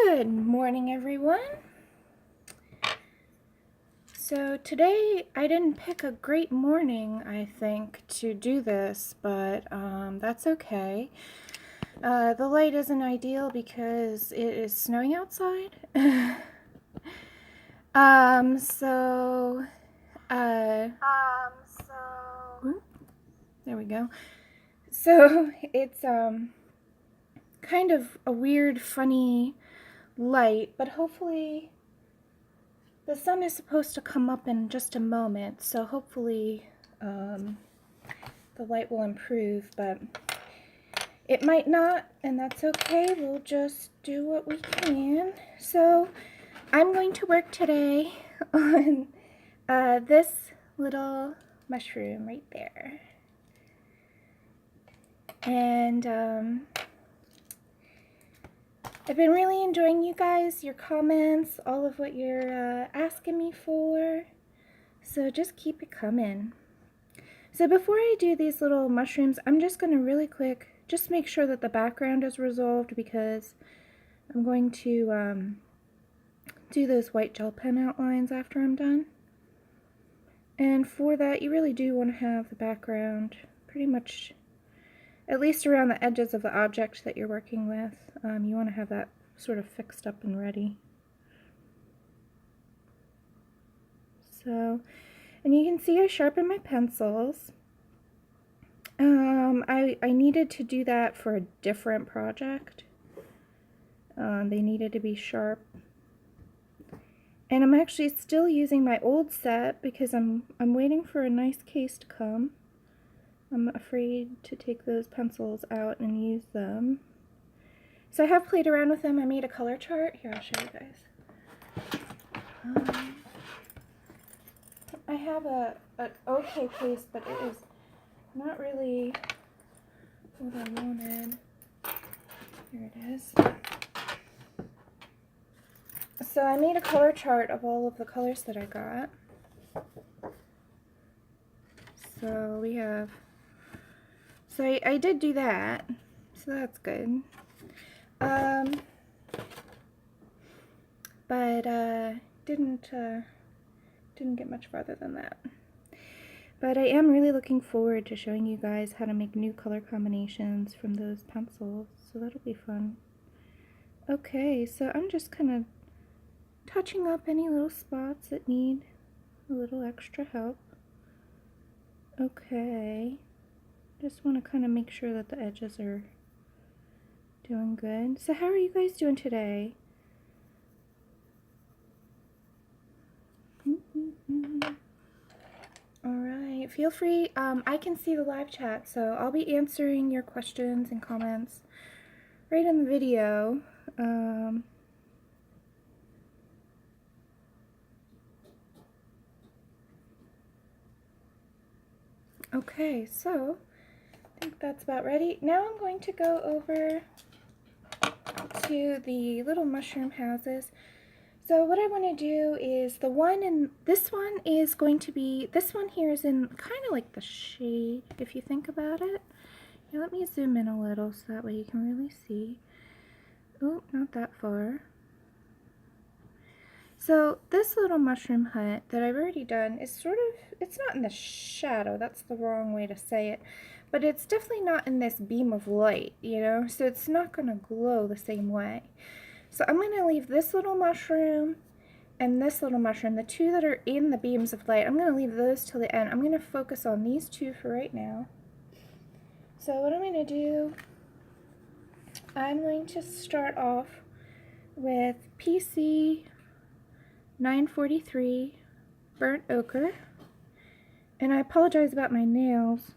Good morning, everyone. So today I didn't pick a great morning, I think, to do this, but that's okay. The light isn't ideal because it is snowing outside. There we go. So it's kind of a weird, funny light, but hopefully the sun is supposed to come up in just a moment, so hopefully the light will improve, but it might not, and that's okay. We'll just do what we can. So I'm going to work today on this little mushroom right there. And I've been really enjoying you guys, your comments, all of what you're asking me for. So just keep it coming. So before I do these little mushrooms, I'm just going to really quick just make sure that the background is resolved, because I'm going to do those white gel pen outlines after I'm done. And for that, you really do want to have the background pretty much at least around the edges of the object that you're working with. You want to have that sort of fixed up and ready. So, and you can see I sharpened my pencils. I needed to do that for a different project. They needed to be sharp. And I'm actually still using my old set because I'm waiting for a nice case to come. I'm afraid to take those pencils out and use them. So I have played around with them. I made a color chart. Here, I'll show you guys. I have an okay case, but it is not really what I wanted. Here it is. So I made a color chart of all of the colors that I got. So we have, so I did do that, so that's good. But didn't get much farther than that. But I am really looking forward to showing you guys how to make new color combinations from those pencils, so that'll be fun. Okay, so I'm just kind of touching up any little spots that need a little extra help. Okay, just want to kind of make sure that the edges are doing good. So how are you guys doing today? Alright, feel free, I can see the live chat, so I'll be answering your questions and comments right in the video. Okay, so I think that's about ready. Now I'm going to go over to the little mushroom houses. So what I want to do is the one in this one is going to be, this one here is in kind of like the shade, if you think about it. Here, let me zoom in a little so that way you can really see. Oh, not that far. So this little mushroom hut that I've already done is sort of, it's not in the shadow, that's the wrong way to say it, but it's definitely not in this beam of light, you know, so it's not going to glow the same way. So I'm going to leave this little mushroom and this little mushroom, the two that are in the beams of light, I'm going to leave those till the end. I'm going to focus on these two for right now. So what I'm going to do, I'm going to start off with PC 943 burnt ochre, and I apologize about my nails.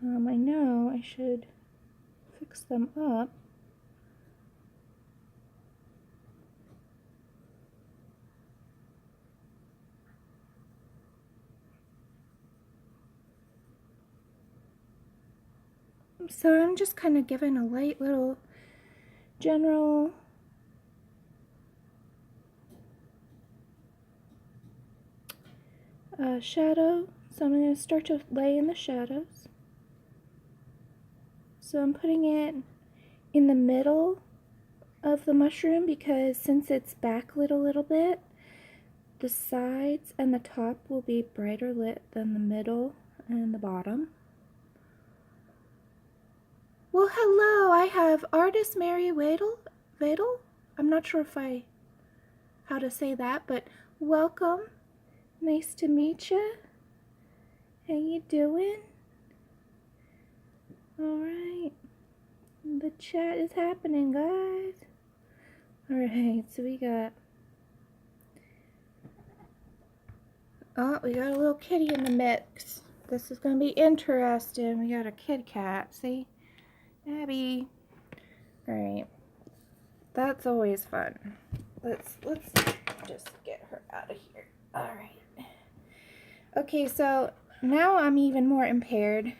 I know I should fix them up. So I'm just kind of giving a light little general shadow. So I'm going to start to lay in the shadows. So I'm putting it in the middle of the mushroom because since it's backlit a little bit, the sides and the top will be brighter lit than the middle and the bottom. Well, hello, I have Artist Mary Wadel. I'm not sure how to say that, but welcome. Nice to meet you. How you doing? Alright. The chat is happening, guys. Alright, so we got a little kitty in the mix. This is gonna be interesting. We got a kitty cat, see? Abby. Alright. That's always fun. Let's just get her out of here. Alright. Okay, so now I'm even more impaired.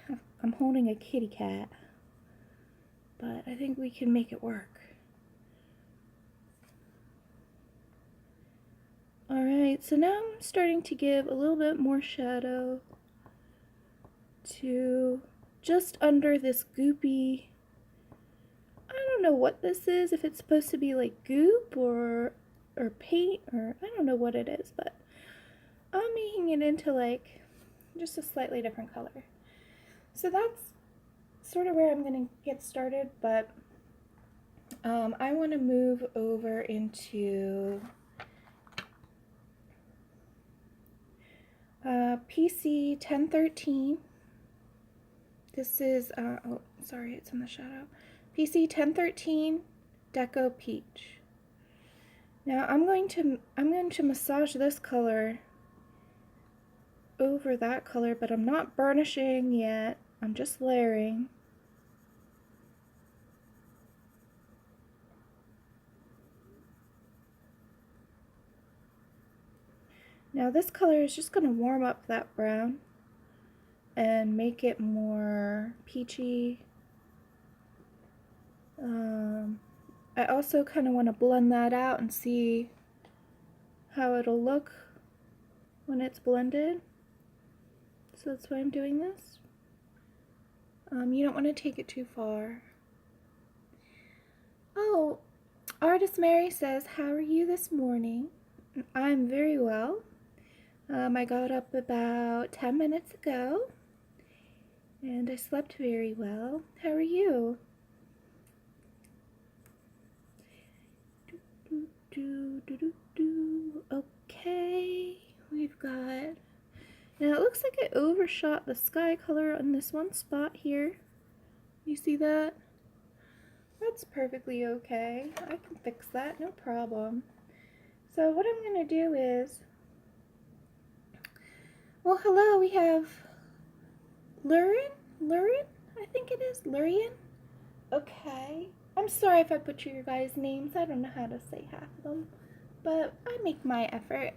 I'm holding a kitty cat. But I think we can make it work. Alright, so now I'm starting to give a little bit more shadow to just under this goopy, I don't know what this is, if it's supposed to be like goop or paint, or I don't know what it is, but I'm making it into like just a slightly different color. So that's sort of where I'm going to get started, but I want to move over into PC 1013. This is, oh, sorry, it's in the shadow. PC 1013 Deco Peach. Now I'm going to massage this color over that color, but I'm not burnishing yet. I'm just layering. Now this color is just going to warm up that brown and make it more peachy. I also kind of want to blend that out and see how it'll look when it's blended. So that's why I'm doing this. You don't want to take it too far. Oh, Artist Mary says, how are you this morning? I'm very well. I got up about 10 minutes ago, and I slept very well. How are you? Okay, we've got, now it looks like I overshot the sky color on this one spot here. You see that? That's perfectly okay. I can fix that, no problem. So what I'm going to do is, well, hello, we have Lurin, I think it is, Lurian. Okay. I'm sorry if I butcher your guys' names. I don't know how to say half of them, but I make my effort.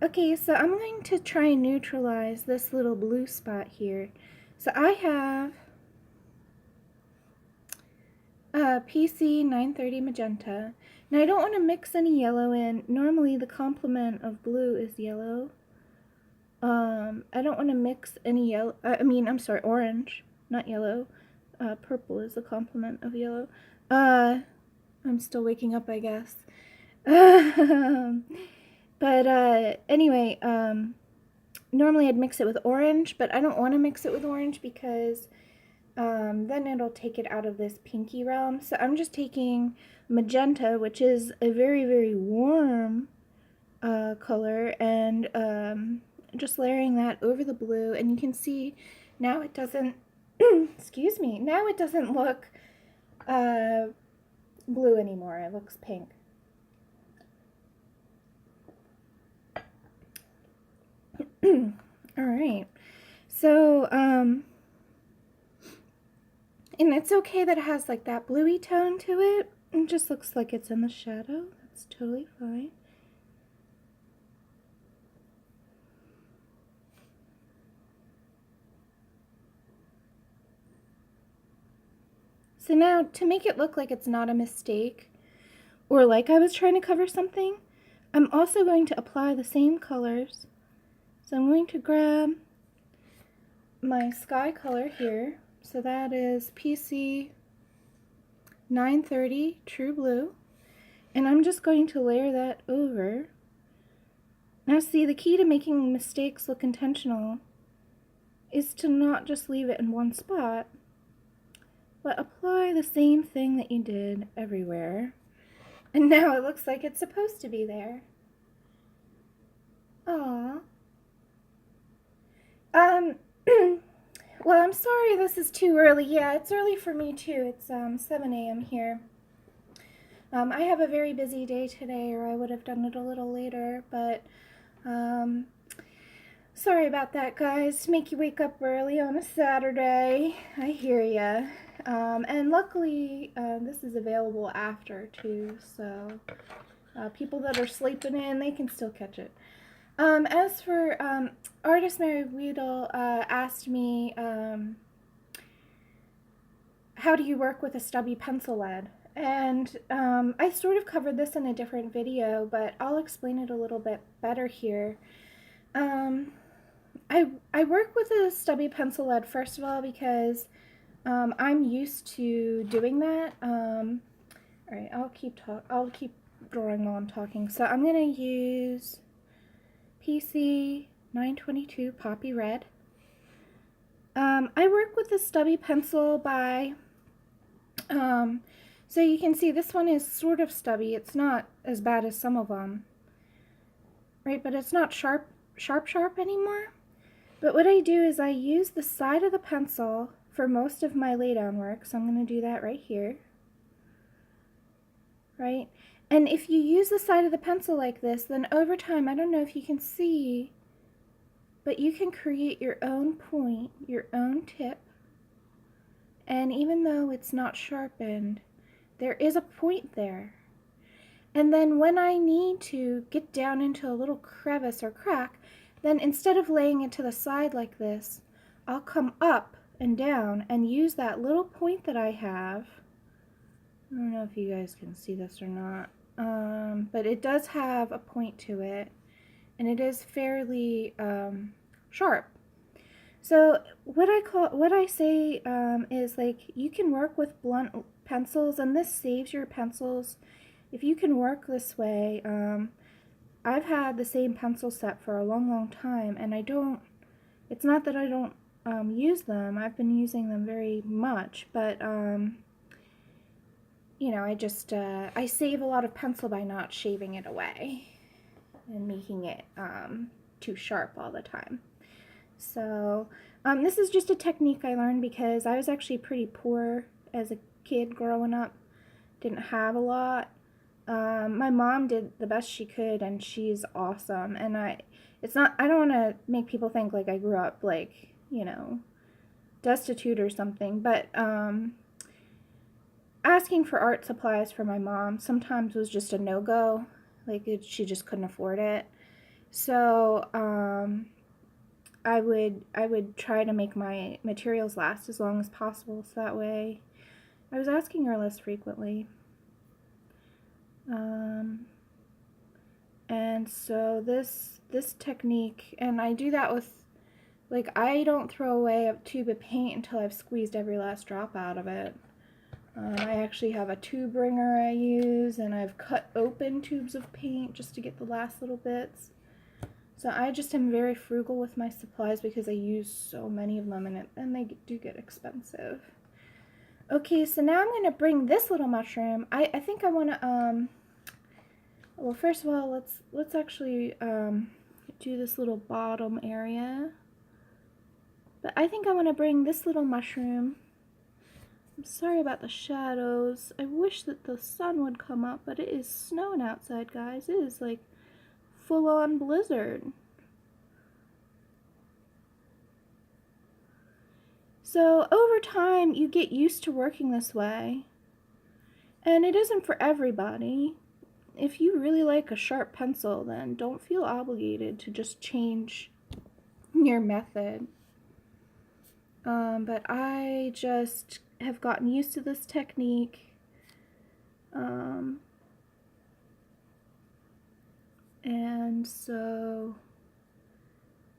Okay, so I'm going to try and neutralize this little blue spot here. So I have PC 930 magenta. Now I don't want to mix any yellow in. Normally the complement of blue is yellow. I don't want to mix any yellow, I'm sorry, orange, not yellow. Purple is the complement of yellow. I'm still waking up, I guess. But anyway, normally I'd mix it with orange, but I don't want to mix it with orange because then it'll take it out of this pinky realm. So I'm just taking magenta, which is a very, very warm color, and just layering that over the blue. And you can see now it doesn't, excuse me, now it doesn't look blue anymore. It looks pink. Alright, so, and it's okay that it has like that bluey tone to it. It just looks like it's in the shadow. That's totally fine. So now, to make it look like it's not a mistake, or like I was trying to cover something, I'm also going to apply the same colors. So I'm going to grab my sky color here. So that is PC 930 True Blue, and I'm just going to layer that over. Now see, the key to making mistakes look intentional is to not just leave it in one spot, but apply the same thing that you did everywhere. And now it looks like it's supposed to be there. Aww. Well, I'm sorry this is too early. Yeah, it's early for me too. It's 7 a.m. here. I have a very busy day today, or I would have done it a little later, but sorry about that, guys. To make you wake up early on a Saturday. I hear ya. And luckily, this is available after too, so people that are sleeping in, they can still catch it. As for Artist Mary Weedle asked me, how do you work with a stubby pencil lead? And I sort of covered this in a different video, but I'll explain it a little bit better here. I work with a stubby pencil lead first of all because I'm used to doing that. All right, I'll keep drawing while I'm talking. So I'm gonna use PC 922 Poppy Red. I work with a stubby pencil by, so you can see this one is sort of stubby. It's not as bad as some of them, right? But it's not sharp anymore. But what I do is I use the side of the pencil for most of my laydown work. So I'm going to do that right here, right? And if you use the side of the pencil like this, then over time, I don't know if you can see, but you can create your own point, your own tip. And even though it's not sharpened, there is a point there. And then when I need to get down into a little crevice or crack, then instead of laying it to the side like this, I'll come up and down and use that little point that I have. I don't know if you guys can see this or not, but it does have a point to it, and it is fairly sharp. So what I say is, like, you can work with blunt pencils, and this saves your pencils. If you can work this way, I've had the same pencil set for a long time, and it's not that I don't use them. I've been using them very much, but you know, I save a lot of pencil by not shaving it away and making it too sharp all the time. So this is just a technique I learned because I was actually pretty poor as a kid growing up. Didn't have a lot. My mom did the best she could, and she's awesome. And I don't want to make people think like I grew up like, you know, destitute or something, but asking for art supplies for my mom sometimes was just a no-go. Like she just couldn't afford it. So I would try to make my materials last as long as possible, so that way I was asking her less frequently. And so this technique, and I do that with, like, I don't throw away a tube of paint until I've squeezed every last drop out of it. I actually have a tube wringer I use, and I've cut open tubes of paint just to get the last little bits. So I just am very frugal with my supplies because I use so many of them, and they do get expensive. Okay, so now I'm going to bring this little mushroom. I think I want to, well, first of all, let's actually do this little bottom area. But I think I want to bring this little mushroom. I'm sorry about the shadows. I wish that the sun would come up, but it is snowing outside, guys. It is like full-on blizzard. So over time, you get used to working this way. And it isn't for everybody. If you really like a sharp pencil, then don't feel obligated to just change your method. But I just have gotten used to this technique. And so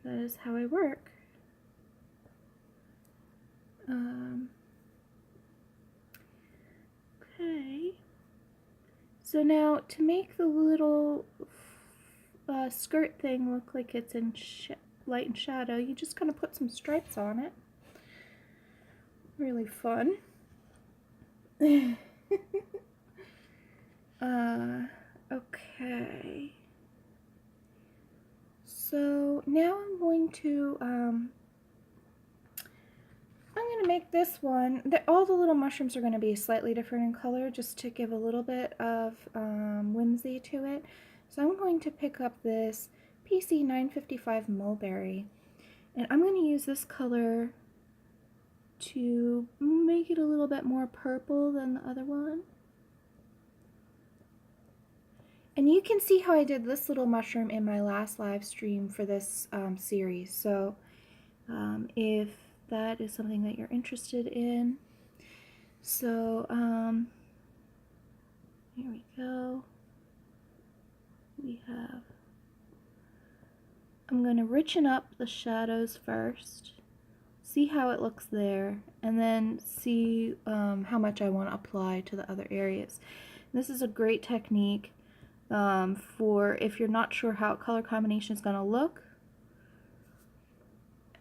that is how I work. So now to make the little skirt thing look like it's in light and shadow, you just kind of put some stripes on it. Really fun. Okay. So now I'm going to make this one. All the little mushrooms are going to be slightly different in color, just to give a little bit of whimsy to it. So I'm going to pick up this PC 955 Mulberry, and I'm going to use this color to make it a little bit more purple than the other one. And you can see how I did this little mushroom in my last live stream for this series. So if that is something that you're interested in. So here we go. I'm going to richen up the shadows first, see how it looks there, and then see how much I want to apply to the other areas. This is a great technique for if you're not sure how a color combination is going to look,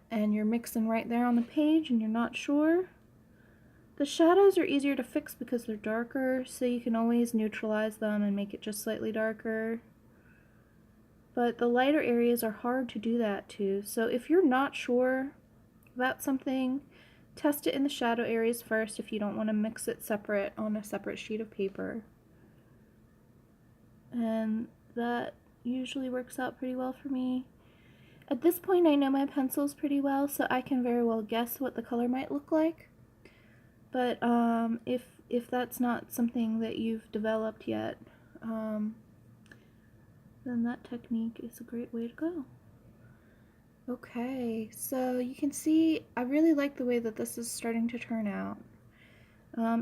and you're mixing right there on the page and you're not sure. The shadows are easier to fix because they're darker, so you can always neutralize them and make it just slightly darker. But the lighter areas are hard to do that too. So if you're not sure about something, test it in the shadow areas first if you don't want to mix it separate on a separate sheet of paper. And that usually works out pretty well for me. At this point I know my pencils pretty well, so I can very well guess what the color might look like. But if that's not something that you've developed yet, then that technique is a great way to go. Okay, so you can see I really like the way that this is starting to turn out.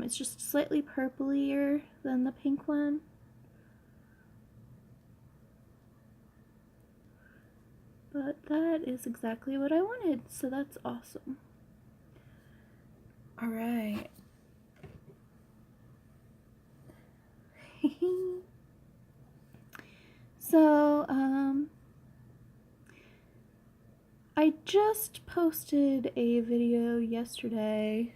It's just slightly purplier than the pink one. But that is exactly what I wanted, so that's awesome. Alright. So, I just posted a video yesterday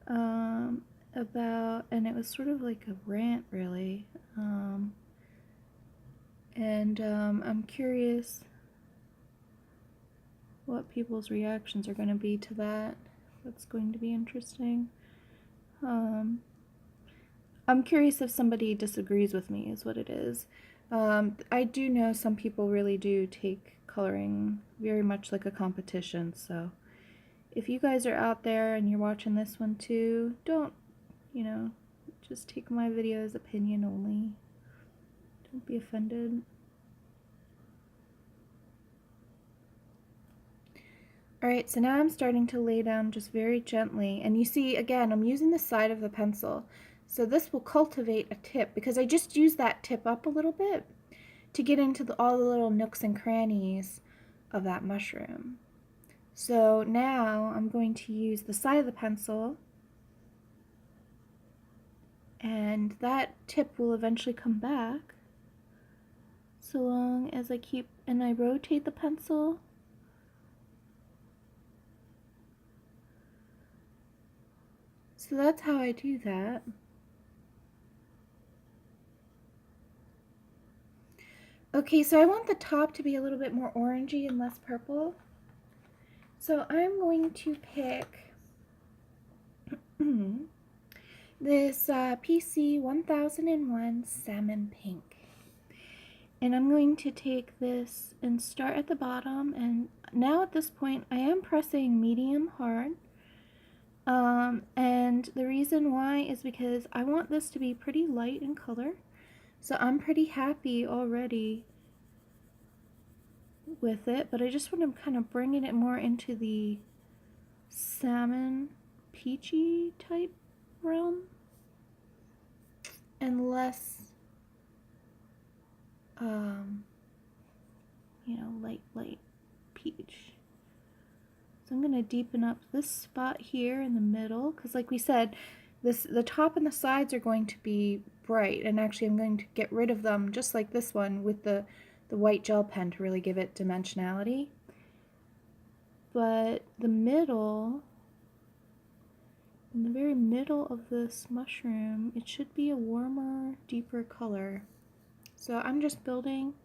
about, and it was sort of like a rant really, and I'm curious what people's reactions are going to be to that. That's going to be interesting. I'm curious if somebody disagrees with me is what it is. I do know some people really do take coloring very much like a competition, so if you guys are out there and you're watching this one too, don't, just take my video as opinion only. Don't be offended. Alright, so now I'm starting to lay down just very gently, and you see, again, I'm using the side of the pencil. So this will cultivate a tip, because I just used that tip up a little bit to get into all the little nooks and crannies of that mushroom. So now I'm going to use the side of the pencil, and that tip will eventually come back, so long as I rotate the pencil. So that's how I do that. Okay, so I want the top to be a little bit more orangey and less purple. So I'm going to pick this PC 1001 Salmon Pink. And I'm going to take this and start at the bottom, and now at this point I am pressing medium hard. And the reason why is because I want this to be pretty light in color. So I'm pretty happy already with it, but I just want to kind of bring it more into the salmon peachy type realm and less light peach. So I'm going to deepen up this spot here in the middle, because like we said, the top and the sides are going to be bright, and actually I'm going to get rid of them just like this one with the white gel pen to really give it dimensionality. But the middle, in the very middle of this mushroom, it should be a warmer, deeper color. So I'm just building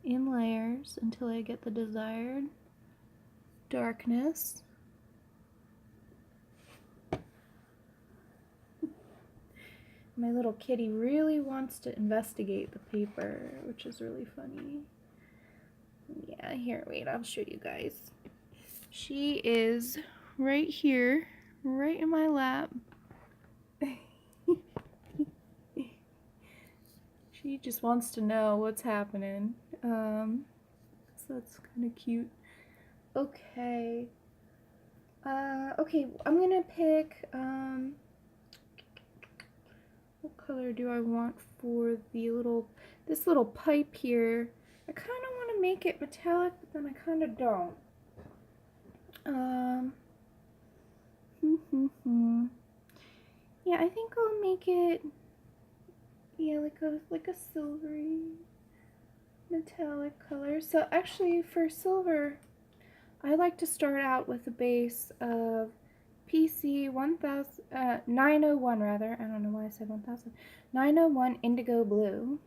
in layers until I get the desired darkness. My little kitty really wants to investigate the paper, which is really funny. Yeah, here, wait, I'll show you guys. She is right here, right in my lap. She just wants to know what's happening. So that's kind of cute. Okay. Okay, I'm gonna pick, what color do I want for the this little pipe here? I kind of want to make it metallic, but then I kind of don't. Yeah, I think I'll make it, yeah, like a silvery metallic color. So actually for silver, I like to start out with a base of PC 901 rather. I don't know why I said 1000. 901 indigo blue.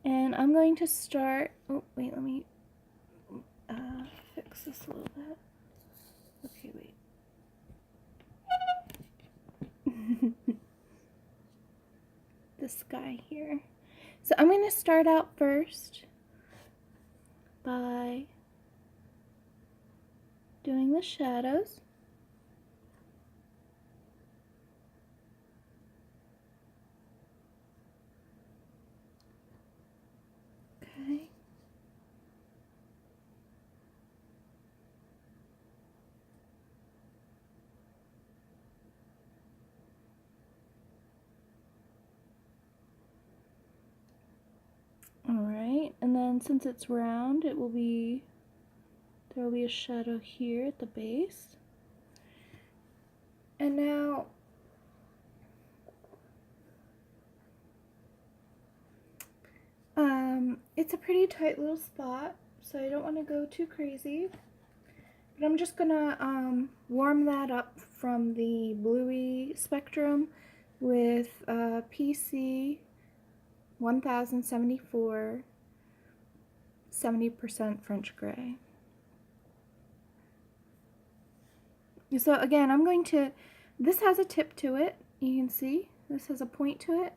And I'm going to start, oh wait, let me fix this a little bit. Okay, wait. This guy here. So I'm going to start out first by doing the shadows. Okay. Alright, and then since it's round, there will be a shadow here at the base. And now it's a pretty tight little spot, so I don't want to go too crazy. But I'm just gonna warm that up from the bluey spectrum with PC 1074 70% French gray. So again, I'm going to, this has a tip to it, you can see, this has a point to it.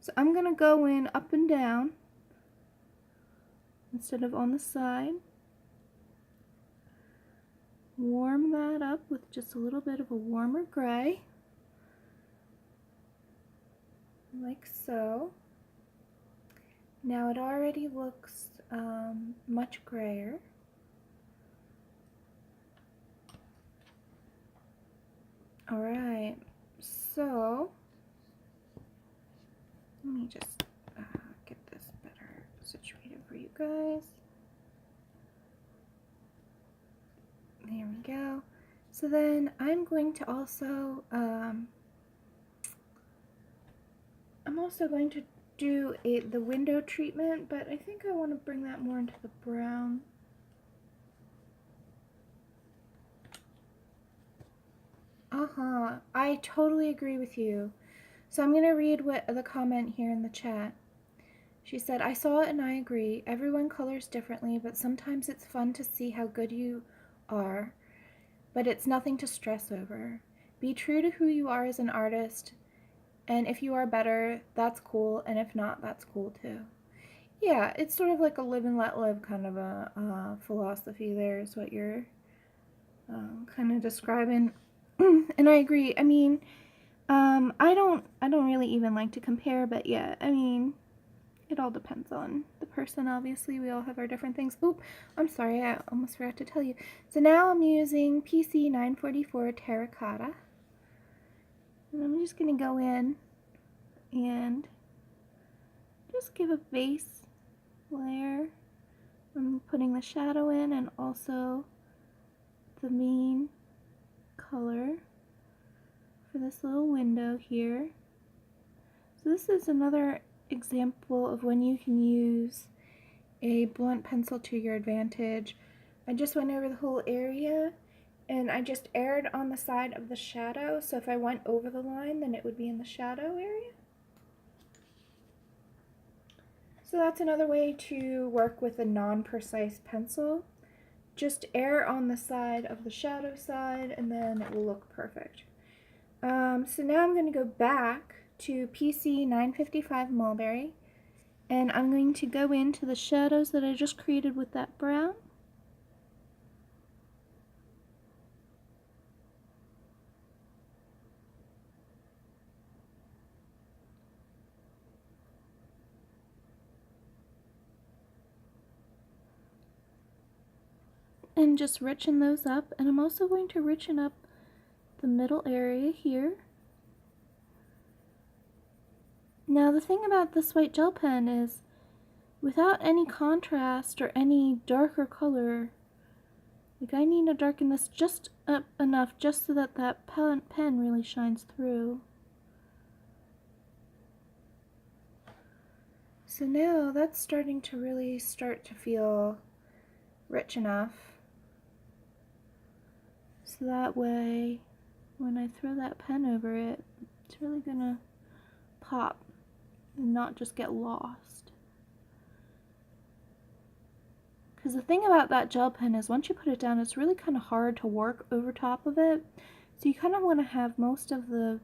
So I'm going to go in up and down instead of on the side. Warm that up with just a little bit of a warmer gray, like so. Now it already looks much grayer. Alright, so let me just get this better situated for you guys. There we go. So then I'm going to also, I'm also going to do the window treatment, but I think I want to bring that more into the brown. I totally agree with you. So I'm going to read what the comment here in the chat. She said, I saw it and I agree. Everyone colors differently, but sometimes it's fun to see how good you are, but it's nothing to stress over. Be true to who you are as an artist, and if you are better, that's cool, and if not, that's cool too. Yeah, it's sort of like a live and let live kind of a philosophy there is what you're kind of describing. And I agree. I mean, I don't really even like to compare, but yeah, I mean, it all depends on the person, obviously. We all have our different things. Oop, I'm sorry, I almost forgot to tell you. So now I'm using PC 944 Terracotta. And I'm just going to go in and just give a base layer. I'm putting the shadow in and also the main color. for this little window here. So this is another example of when you can use a blunt pencil to your advantage. I just went over the whole area and I just erred on the side of the shadow, so if I went over the line then it would be in the shadow area. So that's another way to work with a non-precise pencil. Just err on the side of the shadow side and then it will look perfect. So now I'm going to go back to PC 955 Mulberry, and I'm going to go into the shadows that I just created with that brown. And just richen those up, and I'm also going to richen up the middle area here. Now the thing about this white gel pen is, without any contrast or any darker color, like I need to darken this just up enough just so that that pen really shines through. So now that's starting to really feel rich enough. So that way, when I throw that pen over it, it's really gonna pop and not just get lost. Because the thing about that gel pen is once you put it down, it's really kind of hard to work over top of it. So you kind of want to have most of the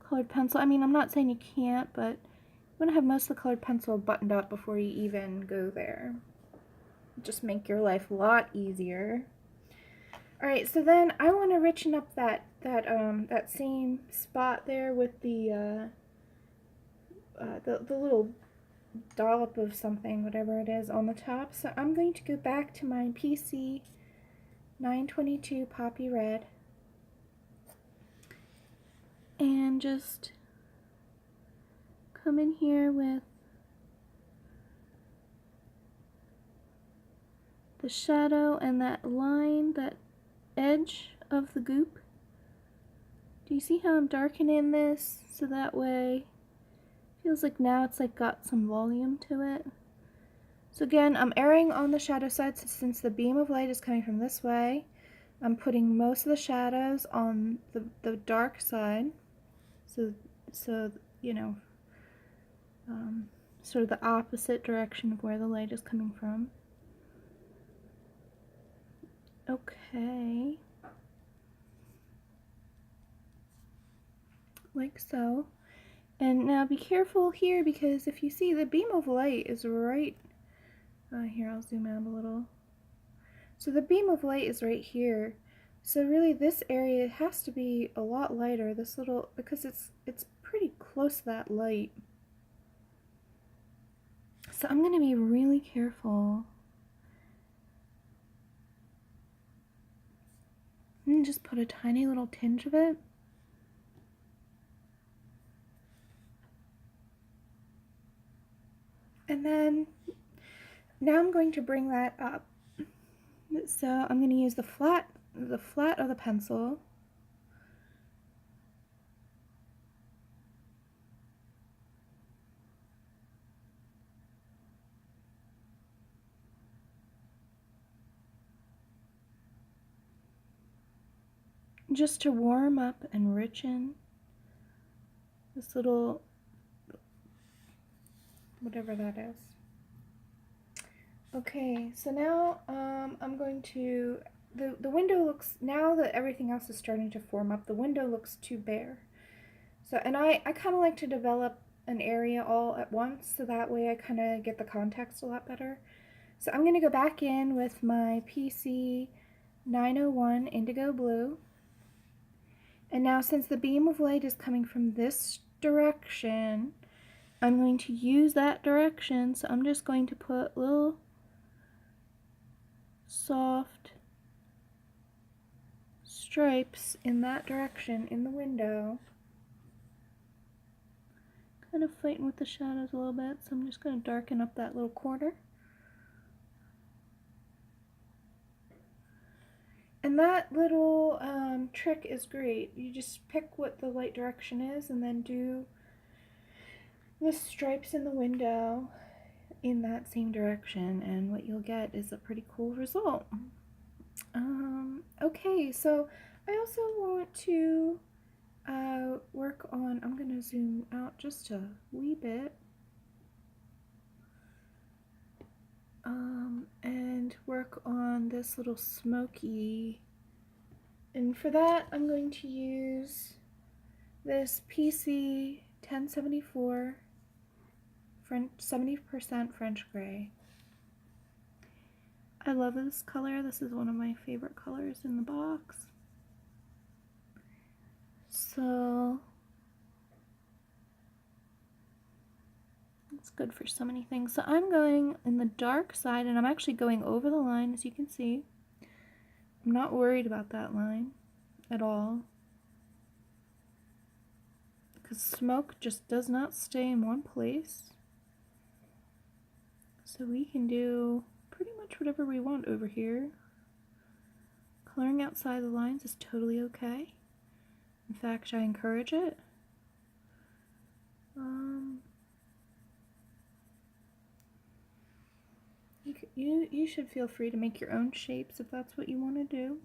colored pencil, I mean, I'm not saying you can't, but you want to have most of the colored pencil buttoned up before you even go there. Just make your life a lot easier. Alright, so then I want to richen up that same spot there with the little dollop of something, whatever it is, on the top. So I'm going to go back to my PC 922 Poppy Red and just come in here with the shadow and that line, that edge of the goop. Do you see how I'm darkening this so that way it feels like now it's like got some volume to it? So again, I'm erring on the shadow side since the beam of light is coming from this way. I'm putting most of the shadows on the dark side, so you know, sort of the opposite direction of where the light is coming from. Okay, like so. And now be careful here, because if you see, the beam of light is right, here I'll zoom out a little. So the beam of light is right here. So really this area has to be a lot lighter, this little, because it's pretty close to that light. So I'm going to be really careful. And just put a tiny little tinge of it. And then now I'm going to bring that up. So I'm going to use the flat of the pencil. Just to warm up and richen this little, whatever that is. Okay, so now I'm going to, the window looks, now that everything else is starting to form up, the window looks too bare. So, and I kind of like to develop an area all at once, so that way I kind of get the context a lot better. So I'm going to go back in with my PC 901 Indigo Blue. And now since the beam of light is coming from this direction, I'm going to use that direction, so I'm just going to put little soft stripes in that direction in the window. Kind of fighting with the shadows a little bit, so I'm just going to darken up that little corner. And that little trick is great. You just pick what the light direction is and then do the stripes in the window in that same direction, and what you'll get is a pretty cool result. Okay, so I also want to work on, I'm going to zoom out just a wee bit, and work on this little Smoky. And for that, I'm going to use this PC 1074 70% French Gray. I love this color. This is one of my favorite colors in the box. So it's good for so many things. So I'm going in the dark side, and I'm actually going over the line, as you can see. I'm not worried about that line at all, because smoke just does not stay in one place. So we can do pretty much whatever we want over here. Coloring outside the lines is totally okay. In fact, I encourage it. You should feel free to make your own shapes if that's what you want to do.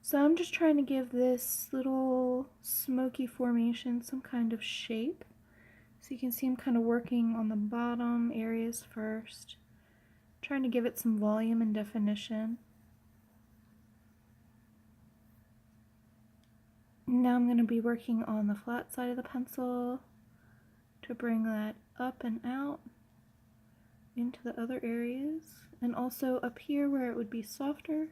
So I'm just trying to give this little smoky formation some kind of shape. So you can see I'm kind of working on the bottom areas first, trying to give it some volume and definition. Now I'm going to be working on the flat side of the pencil to bring that up and out into the other areas, and also up here where it would be softer.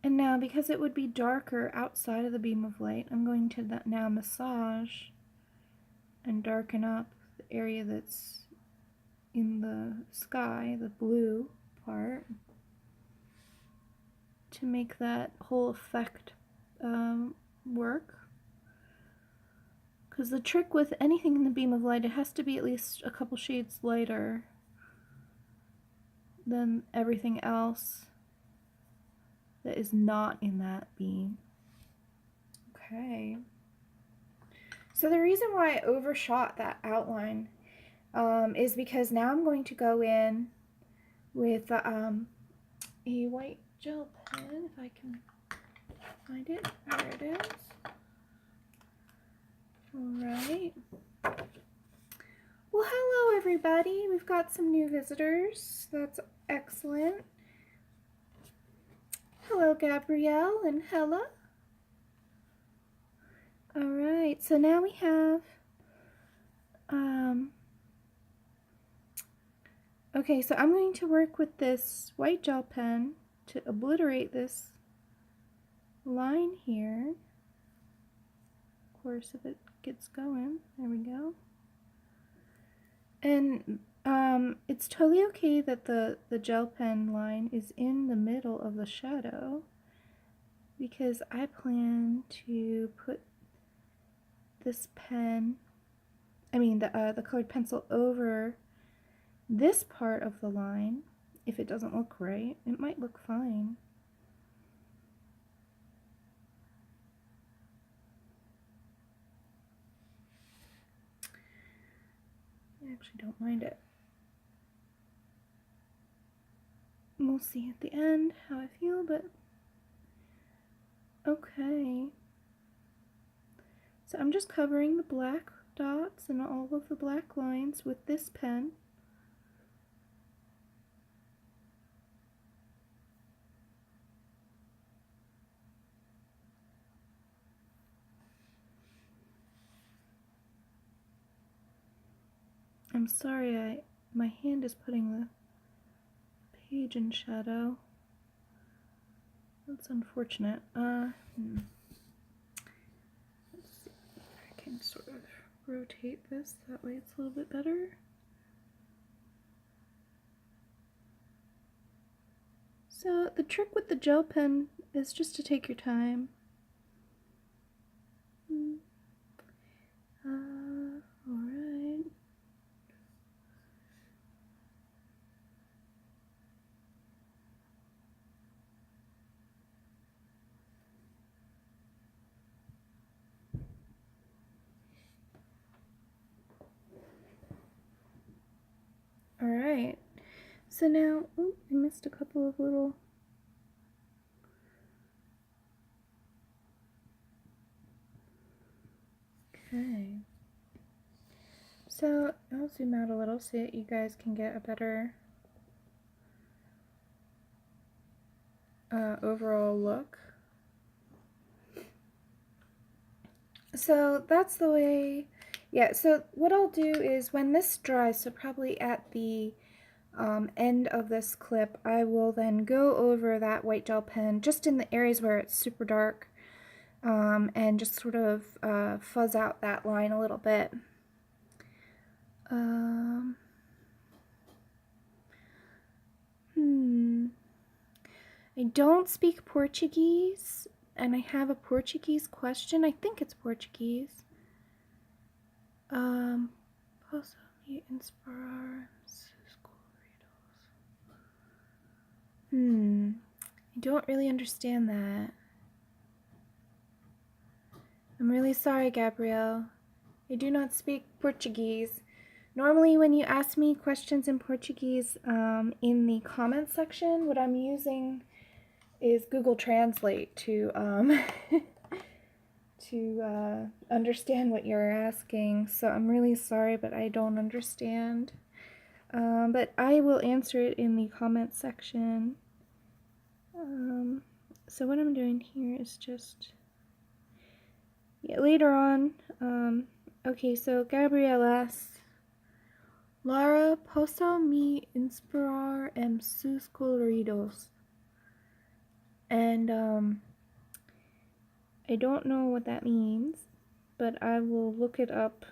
And now, because it would be darker outside of the beam of light, I'm going to now massage and darken up the area that's in the sky, the blue part, to make that whole effect work. Because the trick with anything in the beam of light, it has to be at least a couple shades lighter than everything else that is not in that beam. Okay. So the reason why I overshot that outline is because now I'm going to go in with a white gel pen, if I can find it. There it is. Alright. Well, hello everybody. We've got some new visitors. That's excellent. Hello, Gabrielle and Hella. Alright, so now we have, okay, so I'm going to work with this white gel pen to obliterate this line here. Of course, if it gets going, there we go. And it's totally okay that the gel pen line is in the middle of the shadow, because I plan to put this pen, the colored pencil over this part of the line. If it doesn't look right, it might look fine. I actually don't mind it. We'll see at the end how I feel, but okay. So I'm just covering the black dots and all of the black lines with this pen. I'm sorry, my hand is putting the page in shadow. That's unfortunate. Let's see if I can can sort of rotate this, that way it's a little bit better. So the trick with the gel pen is just to take your time. Alright. Alright, so now, oh, I missed a couple of little, okay. So I'll zoom out a little so that you guys can get a better overall look. So that's the way, yeah, so what I'll do is when this dries, so probably at the end of this clip, I will then go over that white gel pen just in the areas where it's super dark and just sort of fuzz out that line a little bit. I don't speak Portuguese, and I have a Portuguese question. I think it's Portuguese. Posso me inspirar seus coloridos? I don't really understand that. I'm really sorry, Gabrielle. I do not speak Portuguese. Normally when you ask me questions in Portuguese in the comments section, what I'm using is Google Translate to to understand what you're asking. So I'm really sorry, but I don't understand. But I will answer it in the comments section. So what I'm doing here is just, yeah, later on, okay, so Gabrielle asks, Laura, posso me inspirar em sus coloridos? And, I don't know what that means, but I will look it up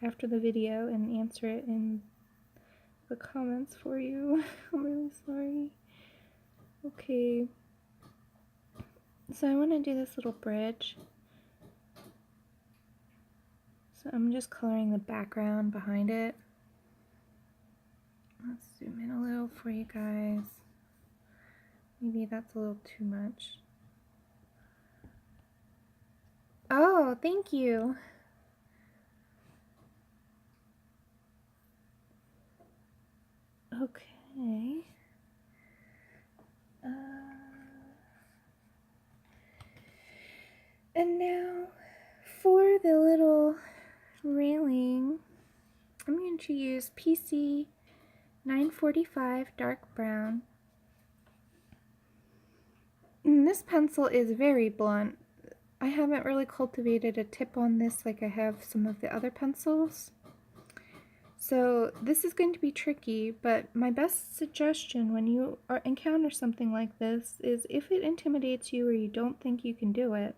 after the video and answer it in the comments for you. I'm really sorry. Okay. So I want to do this little bridge. So I'm just coloring the background behind it. Let's zoom in a little for you guys. Maybe that's a little too much. Oh, thank you. Okay. And now for the little railing, I'm going to use PC 945 dark brown. And this pencil is very blunt. I haven't really cultivated a tip on this like I have some of the other pencils. So this is going to be tricky, but my best suggestion when you encounter something like this is if it intimidates you or you don't think you can do it,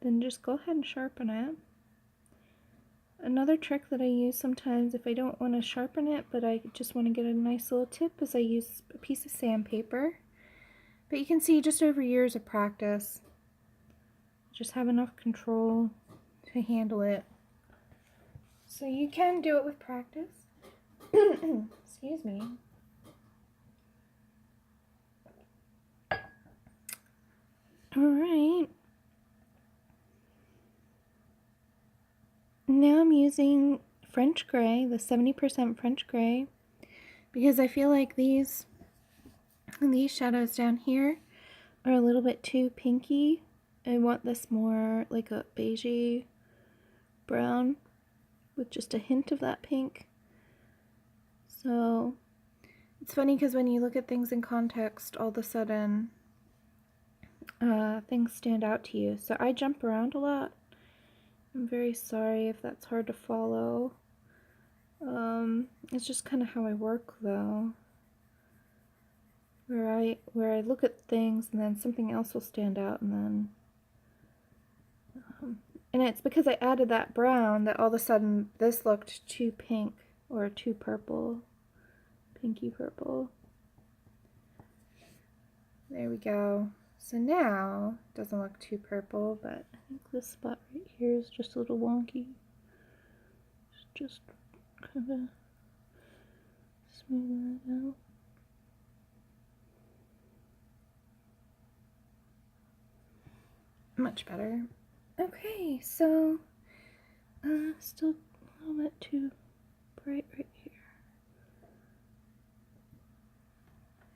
then just go ahead and sharpen it. Another trick that I use sometimes if I don't want to sharpen it but I just want to get a nice little tip is I use a piece of sandpaper. But you can see just over years of practice, just have enough control to handle it. So you can do it with practice. Excuse me. Alright. Now I'm using French Gray, the 70% French Gray, because I feel like these shadows down here are a little bit too pinky. I want this more like a beigey brown with just a hint of that pink. So it's funny because when you look at things in context, all of a sudden things stand out to you. So I jump around a lot. I'm very sorry if that's hard to follow. It's just kind of how I work though. Where I look at things and then something else will stand out and then And it's because I added that brown that all of a sudden this looked too pink or too purple. Pinky purple. There we go. So now, it doesn't look too purple, but I think this spot right here is just a little wonky. Just kind of smooth that out. Much better. Okay, so still a little bit too bright right here.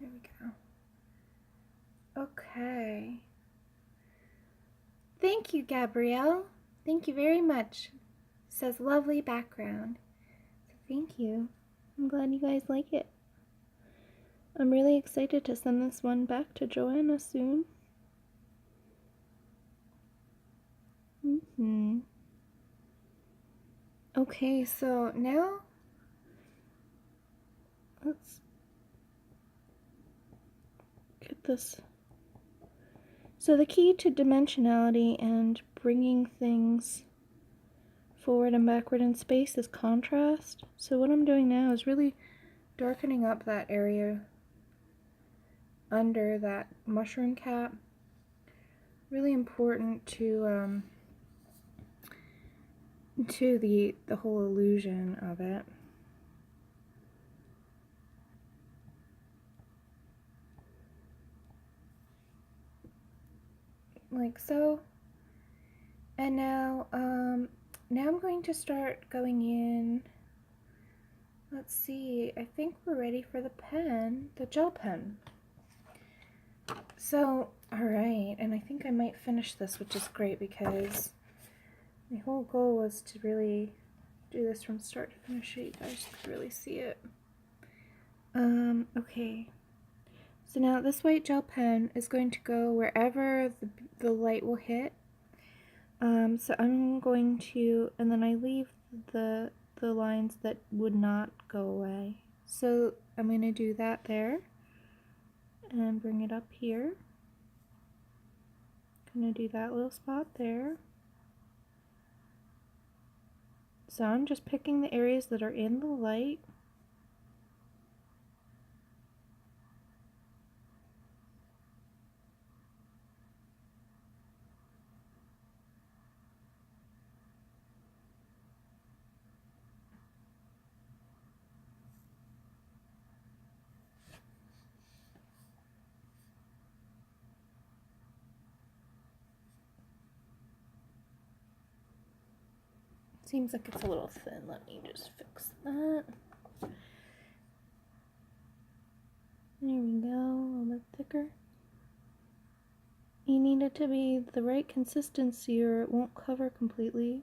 There we go. Okay. Thank you, Gabrielle. Thank you very much. Says lovely background. So thank you. I'm glad you guys like it. I'm really excited to send this one back to Joanna soon. Okay, so now let's get this. So the key to dimensionality and bringing things forward and backward in space is contrast. So what I'm doing now is really darkening up that area under that mushroom cap. Really important to the whole illusion of it. Like so. And now I'm going to start going in. Let's see, I think we're ready for the pen, the gel pen. So, alright, and I think I might finish this, which is great because my whole goal was to really do this from start to finish so you guys could really see it. Okay. So now this white gel pen is going to go wherever the light will hit. So I'm going to, and then I leave the lines that would not go away. So I'm going to do that there and bring it up here. I'm going to do that little spot there. So I'm just picking the areas that are in the light. Seems like it's a little thin. Let me just fix that. There we go, a little bit thicker. You need it to be the right consistency or it won't cover completely.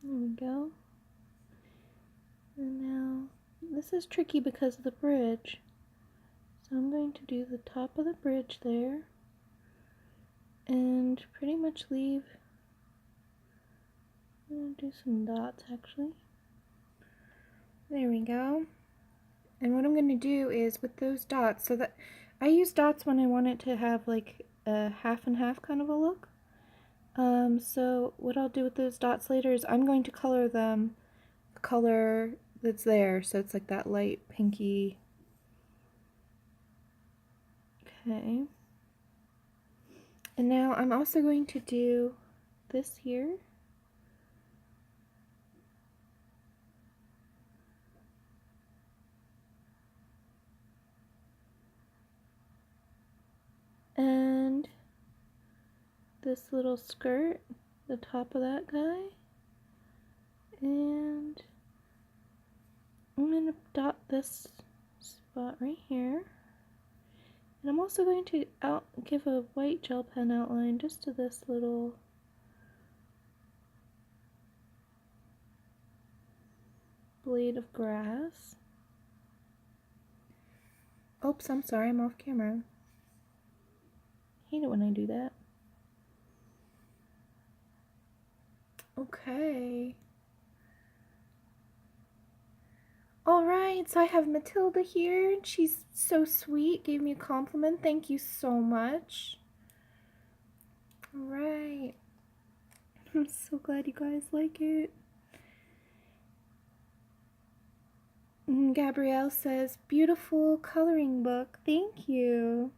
There we go. And now, this is tricky because of the bridge. So I'm going to do the top of the bridge there. And pretty much leave. I'm going to do some dots actually. There we go. And what I'm going to do is with those dots, so that I use dots when I want it to have like a half and half kind of a look. So what I'll do with those dots later is I'm going to color them the color that's there. So it's like that light pinky. Okay. And now I'm also going to do this here. And this little skirt, the top of that guy. And I'm going to dot this spot right here. And I'm also going to give a white gel pen outline just to this little blade of grass. Oops, I'm sorry, I'm off camera. Hate it when I do that. Okay. Alright, so I have Matilda here. She's so sweet, gave me a compliment. Thank you so much. Alright. I'm so glad you guys like it. And Gabrielle says, beautiful coloring book. Thank you.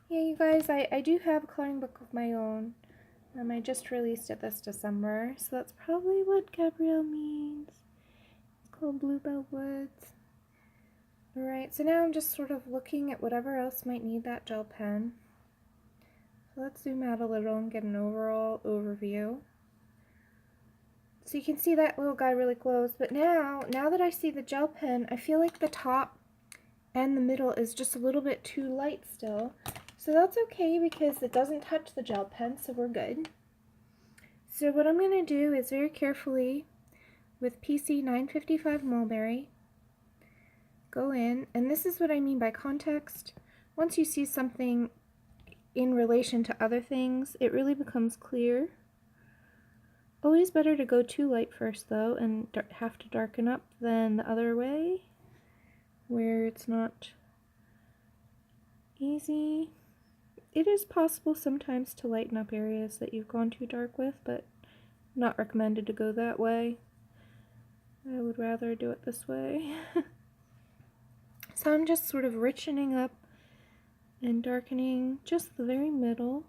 Yeah, you guys, I do have a coloring book of my own. I just released it this December, so that's probably what Gabrielle means. It's called Bluebell Woods. Alright, so now I'm just sort of looking at whatever else might need that gel pen. So let's zoom out a little and get an overall overview. So you can see that little guy really close, but now that I see the gel pen, I feel like the top and the middle is just a little bit too light still. So that's okay because it doesn't touch the gel pen, so we're good. So what I'm going to do is very carefully with PC 955 Mulberry, go in, and this is what I mean by context. Once you see something in relation to other things, it really becomes clear. Always better to go too light first though and have to darken up than the other way where it's not easy. It is possible sometimes to lighten up areas that you've gone too dark with, but not recommended to go that way. I would rather do it this way. So I'm just sort of richening up and darkening just the very middle.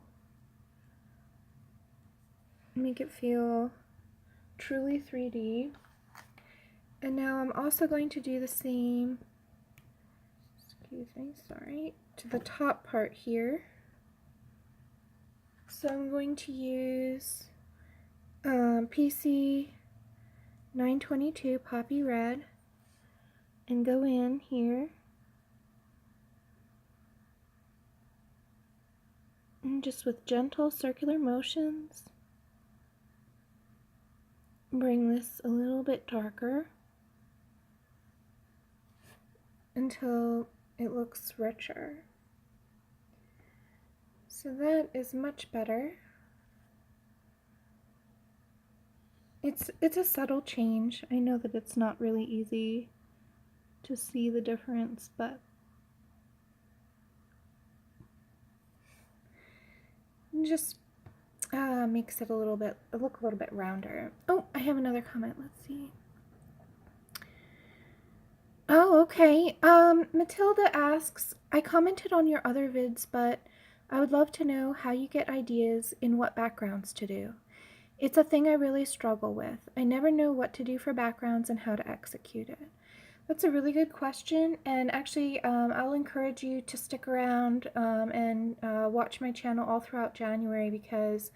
Make it feel truly 3D. And now I'm also going to do the same, excuse me, sorry, to the top part here. So I'm going to use PC 922 Poppy Red and go in here and just with gentle circular motions bring this a little bit darker until it looks richer. So that is much better. It's a subtle change. I know that it's not really easy to see the difference, but just makes it look a little bit rounder. Oh, I have another comment. Let's see. Oh, okay. Matilda asks, I commented on your other vids, but I would love to know how you get ideas in what backgrounds to do. It's a thing I really struggle with. I never know what to do for backgrounds and how to execute it. That's a really good question, and actually I'll encourage you to stick around and watch my channel all throughout January because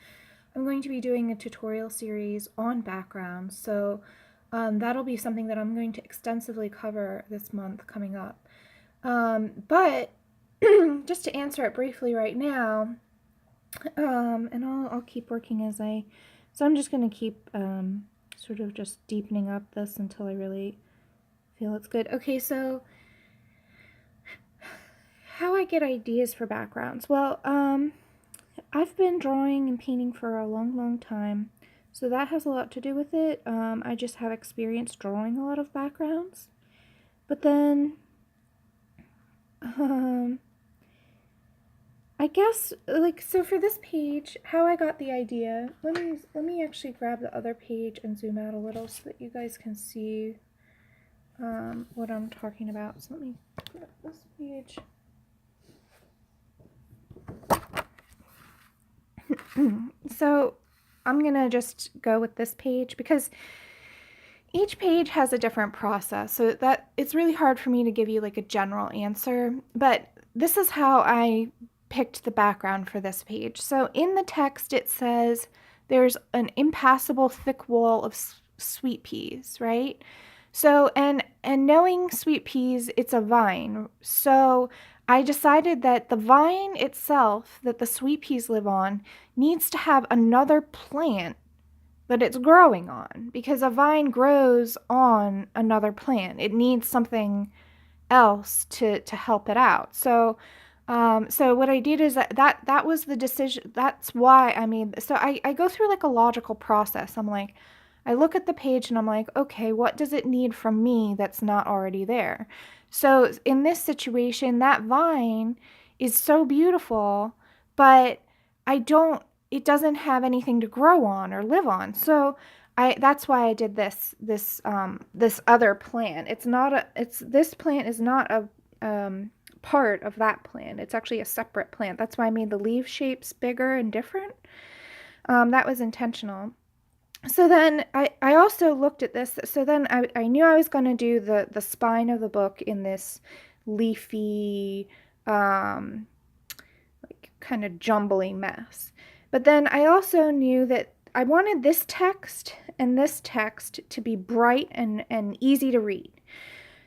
I'm going to be doing a tutorial series on backgrounds, so that'll be something that I'm going to extensively cover this month coming up. But just to answer it briefly right now, and I'll keep working as so I'm just going to keep sort of just deepening up this until I really feel it's good. Okay, so how I get ideas for backgrounds. Well, I've been drawing and painting for a long time, so that has a lot to do with it. I just have experience drawing a lot of backgrounds. But then, I guess, like, so for this page, how I got the idea, let me actually grab the other page and zoom out a little so that you guys can see what I'm talking about. So let me grab this page. So I'm gonna just go with this page because each page has a different process, so that it's really hard for me to give you like a general answer, but this is how I picked the background for this page. So in the text it says there's an impassable thick wall of sweet peas, right? So and knowing sweet peas, it's a vine. So I decided that the vine itself that the sweet peas live on needs to have another plant that it's growing on, because a vine grows on another plant. It needs something else to help it out. So so what I did is that was the decision. That's why I made, so I go through like a logical process. I'm like, I look at the page and I'm like, okay, what does it need from me that's not already there? So in this situation, that vine is so beautiful, but I don't it doesn't have anything to grow on or live on. So that's why I did this other plant. This plant is not a part of that plant. It's actually a separate plant. That's why I made the leaf shapes bigger and different. That was intentional. So then I also looked at this. So then I knew I was going to do the spine of the book in this leafy, like kind of jumbly mess. But then I also knew that I wanted this text and this text to be bright and easy to read.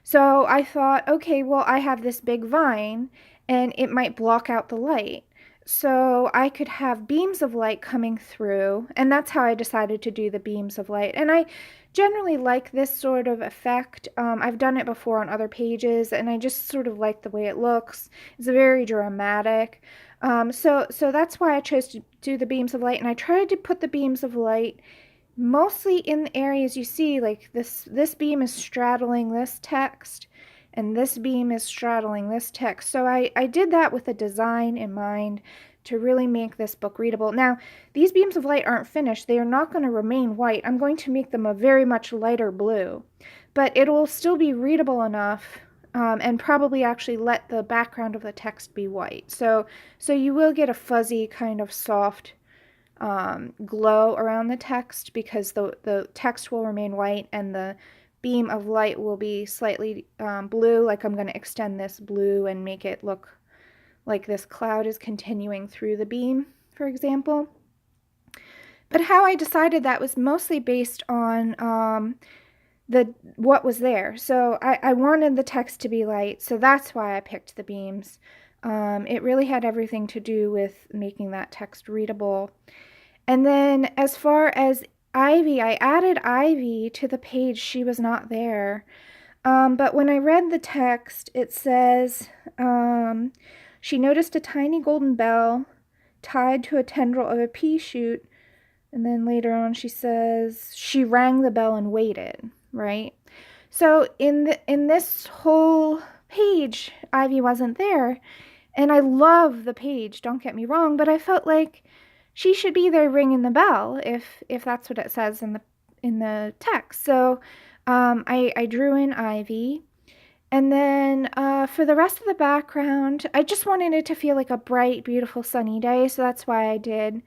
So I thought, okay, well, I have this big vine and it might block out the light. So I could have beams of light coming through, and that's how I decided to do the beams of light. And I generally like this sort of effect. I've done it before on other pages, and I just sort of like the way it looks. It's very dramatic. So that's why I chose to do the beams of light, and I tried to put the beams of light mostly in the areas you see, like this beam is straddling this text, and this beam is straddling this text. So I did that with a design in mind to really make this book readable. Now, these beams of light aren't finished. They are not going to remain white. I'm going to make them a very much lighter blue, but it will still be readable enough, and probably actually let the background of the text be white. So you will get a fuzzy kind of soft glow around the text, because the text will remain white and the beam of light will be slightly blue. Like I'm going to extend this blue and make it look like this cloud is continuing through the beam, for example. But how I decided that was mostly based on what was there. So I wanted the text to be light, so that's why I picked the beams. It really had everything to do with making that text readable. And then as far as Ivy, I added Ivy to the page. She was not there. But when I read the text, it says, she noticed a tiny golden bell tied to a tendril of a pea shoot. And then later on she says, she rang the bell and waited, right? So in this whole page, Ivy wasn't there. And I love the page, don't get me wrong, but I felt like she should be there ringing the bell if that's what it says in the text. So I drew in Ivy. And then for the rest of the background, I just wanted it to feel like a bright, beautiful, sunny day. So that's why I did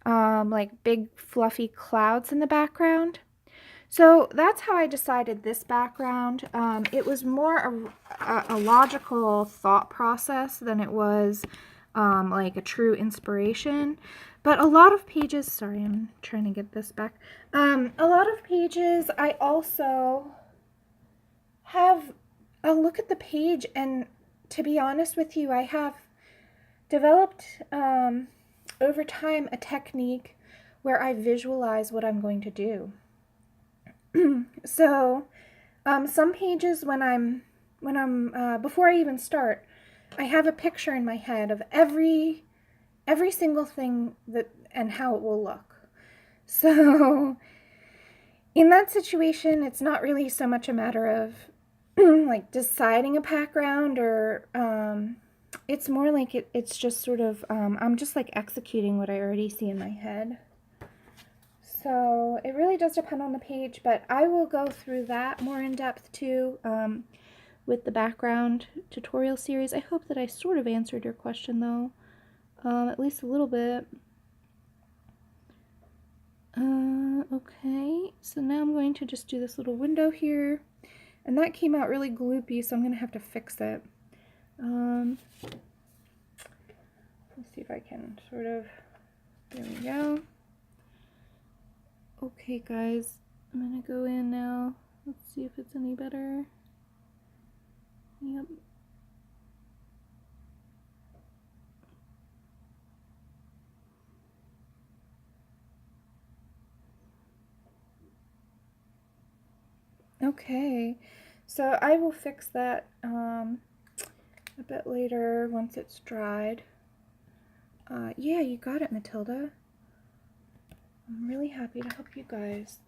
like big, fluffy clouds in the background. So that's how I decided this background. It was more a logical thought process than it was like a true inspiration. But a lot of pages, sorry, I'm trying to get this back. A lot of pages, I also have a look at the page, and to be honest with you, I have developed over time a technique where I visualize what I'm going to do. So some pages when I'm before I even start, I have a picture in my head of every single thing and how it will look. So in that situation, it's not really so much a matter of like deciding a background, or it's more like it's just sort of I'm just like executing what I already see in my head. So it really does depend on the page, but I will go through that more in depth too with the background tutorial series. I hope that I sort of answered your question though, at least a little bit. Okay, so now I'm going to just do this little window here, and that came out really gloopy, so I'm going to have to fix it. Let's see if I can sort of, there we go. Okay guys, I'm going to go in now. Let's see if it's any better. Yep. Okay, so I will fix that a bit later once it's dried. Yeah, you got it, Matilda. I'm really happy to help you guys.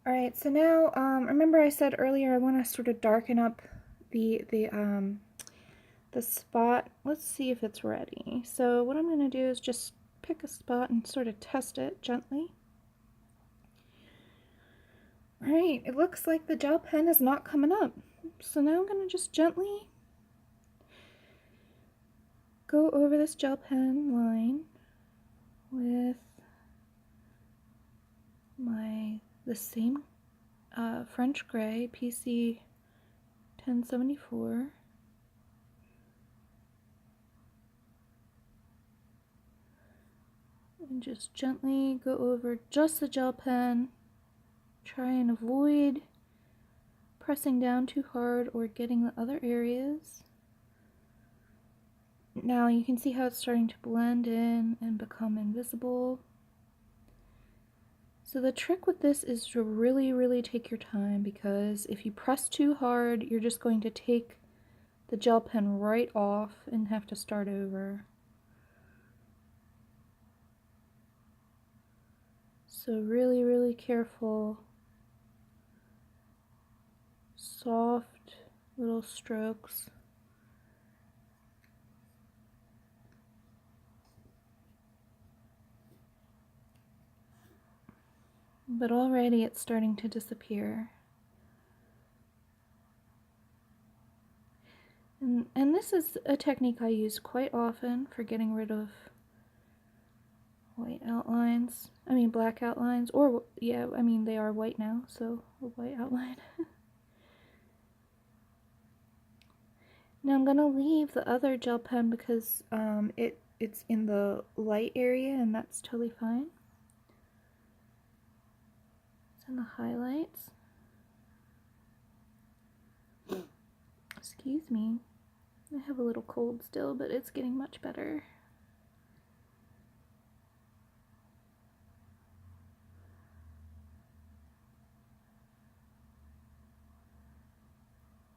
Alright, so now, remember I said earlier I want to sort of darken up the spot. Let's see if it's ready. So what I'm going to do is just pick a spot and sort of test it gently. Alright, it looks like the gel pen is not coming up. So now I'm going to just gently go over this gel pen line with the same French Gray PC 1074. And just gently go over just the gel pen. Try and avoid pressing down too hard or getting the other areas. Now you can see how it's starting to blend in and become invisible. So the trick with this is to really take your time, because if you press too hard, you're just going to take the gel pen right off and have to start over. So really careful. Soft little strokes. But already it's starting to disappear. And this is a technique I use quite often for getting rid of white outlines. I mean black outlines, or yeah, I mean they are white now, so a white outline. Now I'm gonna leave the other gel pen because it's in the light area, and that's totally fine. It's in the highlights. Excuse me. I have a little cold still, but it's getting much better.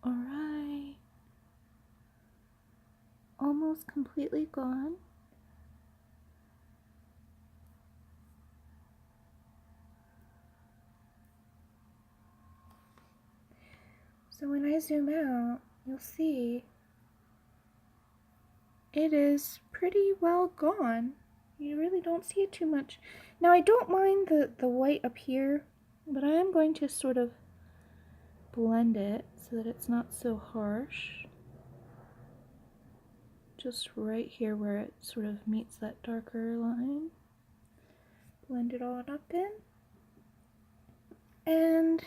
Alright. Almost completely gone. So when I zoom out, you'll see it is pretty well gone. You really don't see it too much. Now I don't mind the white up here, but I am going to sort of blend it so that it's not so harsh. Just right here where it sort of meets that darker line. Blend it all up in. And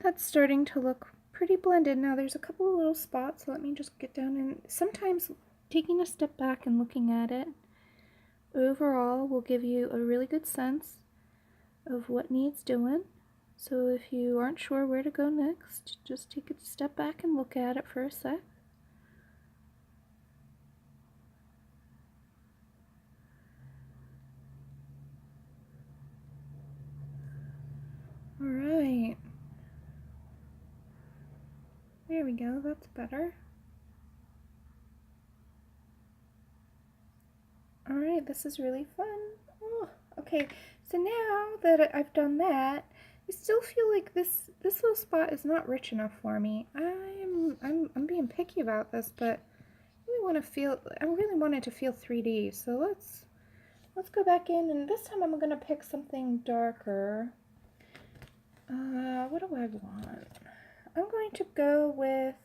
that's starting to look pretty blended. Now there's a couple of little spots, so let me just get down, and sometimes taking a step back and looking at it overall will give you a really good sense of what needs doing. So if you aren't sure where to go next, just take a step back and look at it for a sec. Alright. There we go, that's better. Alright, this is really fun. Oh, okay, so now that I've done that, I still feel like this little spot is not rich enough for me. I'm being picky about this, but I really want it to feel 3D. So let's go back in, and this time I'm gonna pick something darker. What do I want? I'm going to go with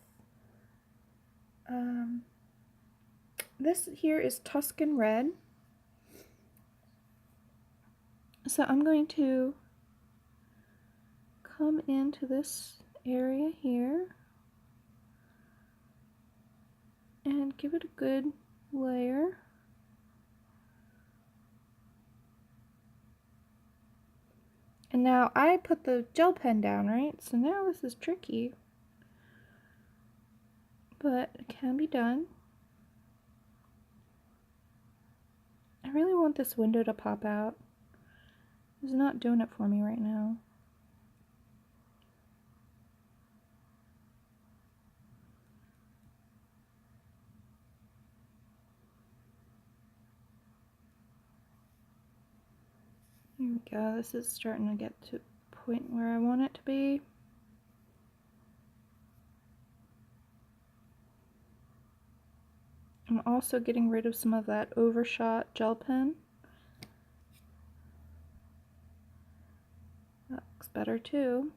this here is Tuscan Red. So I'm going to come into this area here and give it a good layer. And now I put the gel pen down, right? So now this is tricky, but it can be done. I really want this window to pop out. It's not doing it for me right now. Here we go. This is starting to get to a point where I want it to be. I'm also getting rid of some of that overshot gel pen. That looks better too.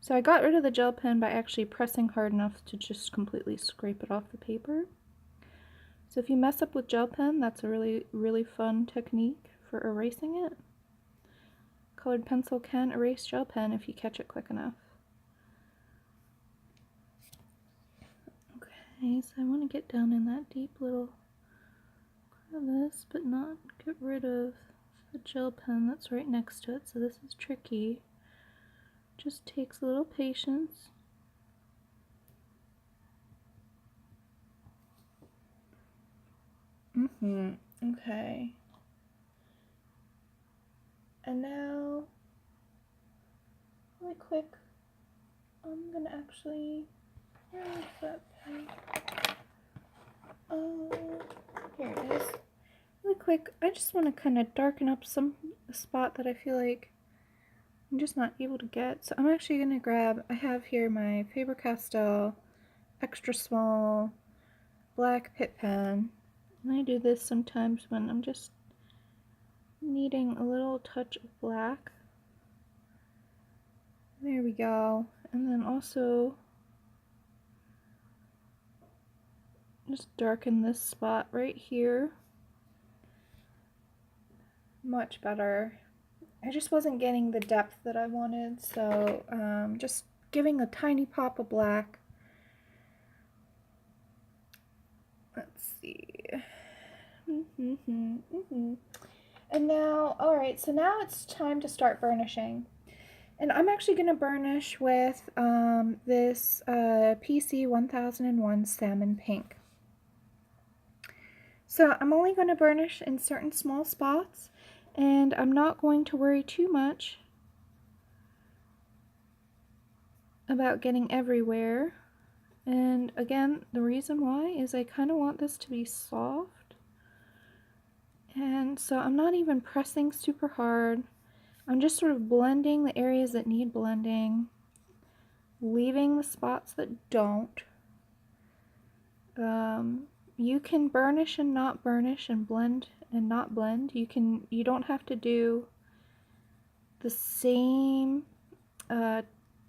So I got rid of the gel pen by actually pressing hard enough to just completely scrape it off the paper. So if you mess up with gel pen, that's a really fun technique for erasing it. Colored pencil can erase gel pen if you catch it quick enough. Okay, so I want to get down in that deep little crevice, but not get rid of the gel pen that's right next to it, so this is tricky. Just takes a little patience. Okay. And now, really quick, I'm gonna actually, where is that pen? Here it is. Really quick, I just want to kind of darken up a spot that I feel like I'm just not able to get. So I'm actually gonna grab, I have here my Faber-Castell extra small black Pitt pen. And I do this sometimes when I'm just needing a little touch of black. There we go. And then also just darken this spot right here. Much better. I just wasn't getting the depth that I wanted, so just giving a tiny pop of black. Let's see. And now, alright, so now it's time to start burnishing. And I'm actually going to burnish with this PC 1001 Salmon Pink. So I'm only going to burnish in certain small spots, and I'm not going to worry too much about getting everywhere. And again, the reason why is I kind of want this to be soft. And so I'm not even pressing super hard. I'm just sort of blending the areas that need blending, leaving the spots that don't. You can burnish and not burnish, and blend and not blend. You don't have to do the same